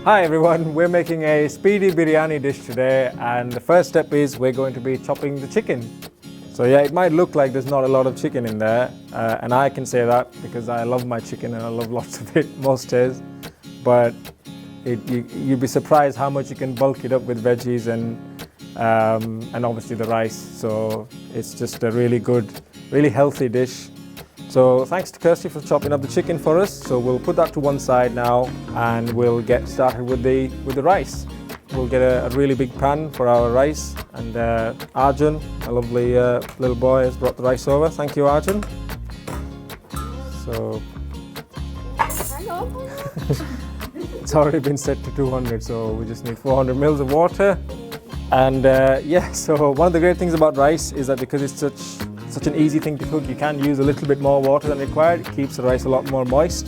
Hi everyone, we're making a speedy biryani dish today, and the first step is we're going to be chopping the chicken. So yeah, it might look like there's not a lot of chicken in there, and I can say that because I love my chicken and I love lots of it most days, but you'd be surprised how much you can bulk it up with veggies and obviously the rice. So it's just a really good, really healthy dish. So thanks to Kirsty for chopping up the chicken for us. So we'll put that to one side now and we'll get started with the rice. We'll get a really big pan for our rice, and Arjun, a lovely little boy, has brought the rice over. Thank you, Arjun. So it's already been set to 200, so we just need 400 mils of water. And yeah, so one of the great things about rice is that because it's such an easy thing to cook, you can use a little bit more water than required. It keeps the rice a lot more moist.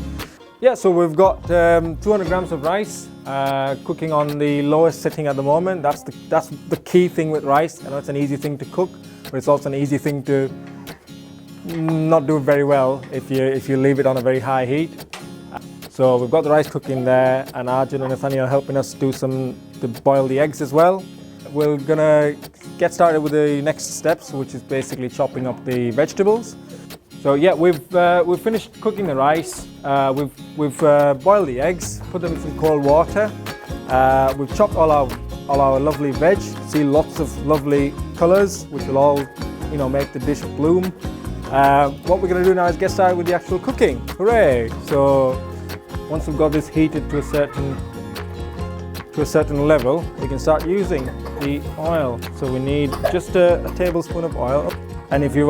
Yeah, so we've got 200 grams of rice cooking on the lowest setting at the moment. That's the key thing with rice. I know it's an easy thing to cook, but it's also an easy thing to not do very well if you leave it on a very high heat. So we've got the rice cooking there, and Arjun and Nathaniel are helping us to boil the eggs as well. We're gonna get started with the next steps, which is basically chopping up the vegetables. So yeah, we've finished cooking the rice. We've boiled the eggs, put them in some cold water. We've chopped all our lovely veg. See lots of lovely colours, which will all, make the dish bloom. What we're gonna do now is get started with the actual cooking. Hooray! So once we've got this heated to a certain level, we can start using the oil. So we need just a tablespoon of oil. And if you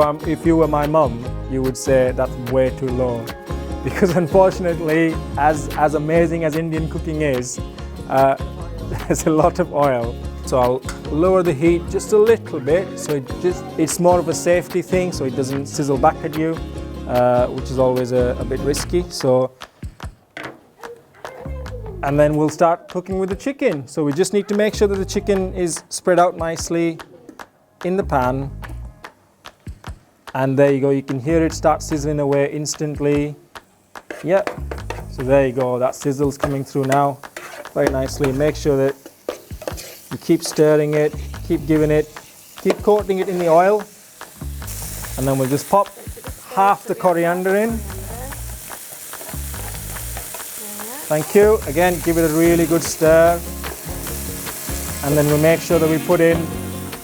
were my mum, you would say that's way too low, because unfortunately, as amazing as Indian cooking is, there's a lot of oil. So I'll lower the heat just a little bit, so it's more of a safety thing, so it doesn't sizzle back at you, which is always a bit risky. And then we'll start cooking with the chicken. So we just need to make sure that the chicken is spread out nicely in the pan. And there you go, you can hear it start sizzling away instantly. Yep, so there you go, that sizzle's coming through now very nicely. Make sure that you keep stirring it, keep coating it in the oil. And then we'll just pop half the coriander in. Thank you. Again, give it a really good stir. And then we'll make sure that we put in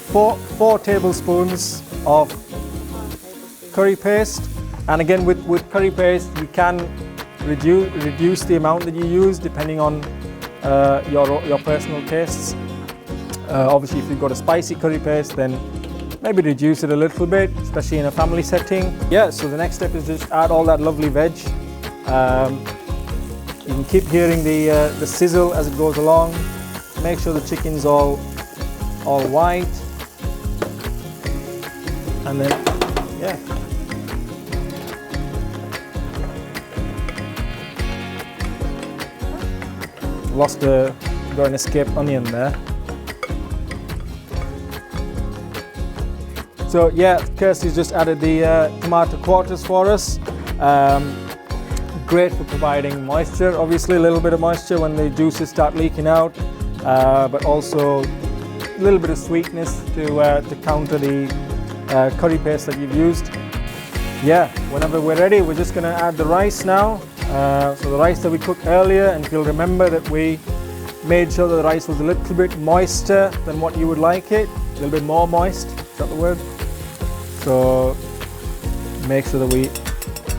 four tablespoons of curry paste. And again, with curry paste, you can reduce the amount that you use depending on your personal tastes. Obviously, if you've got a spicy curry paste, then maybe reduce it a little bit, especially in a family setting. Yeah, so the next step is just add all that lovely veg. You can keep hearing the sizzle as it goes along. Make sure the chicken's all white. And then, yeah. Got an escaped onion there. So yeah, Kirsty's just added the tomato quarters for us. Great for providing moisture, obviously a little bit of moisture when the juices start leaking out, but also a little bit of sweetness to counter the curry paste that you've used. Yeah, whenever we're ready, we're just going to add the rice now. So the rice that we cooked earlier, and if you'll remember that we made sure that the rice was a little bit moister than what you would like it, a little bit more moist, is that the word? So make sure that we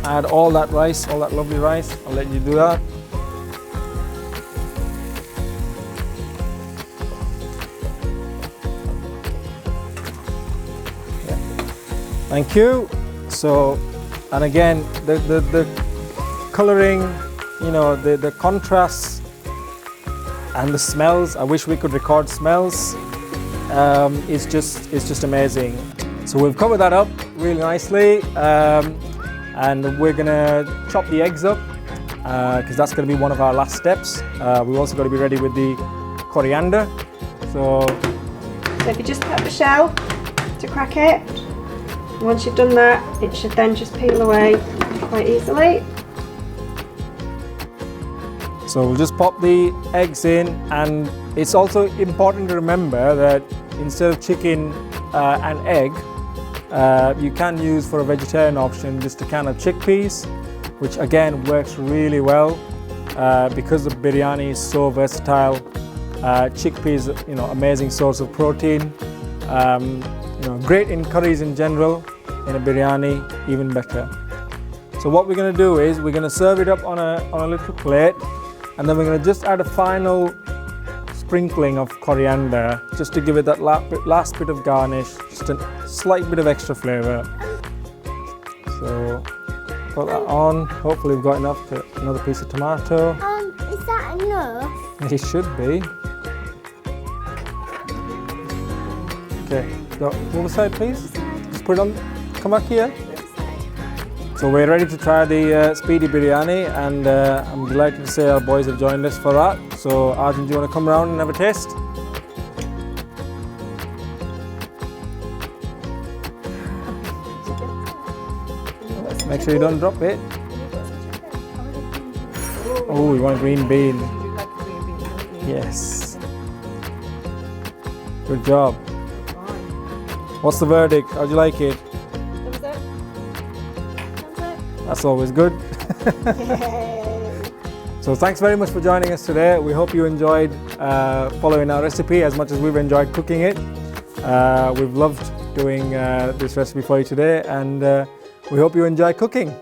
add all that rice, all that lovely rice. I'll let you do that. Yeah. Thank you. So, and again, the coloring, the contrasts and the smells. I wish we could record smells. It's just amazing. So we've covered that up really nicely. And we're gonna chop the eggs up because that's gonna be one of our last steps. We've also got to be ready with the coriander. So if you just put the shell to crack it, once you've done that, it should then just peel away quite easily. So we'll just pop the eggs in, and it's also important to remember that instead of chicken and egg, you can use for a vegetarian option just a can of chickpeas, which again works really well because the biryani is so versatile. Chickpeas, amazing source of protein. Great in curries in general. In a biryani, even better. So what we're going to do is we're going to serve it up on a little plate, and then we're going to just add a final sprinkling of coriander just to give it that last bit of garnish, just a slight bit of extra flavour. So put that on. Hopefully we've got enough for another piece of tomato. Is that enough? It should be. Okay, go move aside please. Just put it on, come back here. So we're ready to try the speedy biryani, and I'm delighted to say our boys have joined us for that. So Arjun, do you want to come around and have a taste? Make sure you don't drop it. Oh, you want a green bean? Yes. Good job. What's the verdict? How'd you like it? That's always good. So thanks very much for joining us today. We hope you enjoyed following our recipe as much as we've enjoyed cooking it. We've loved doing this recipe for you today, and we hope you enjoy cooking.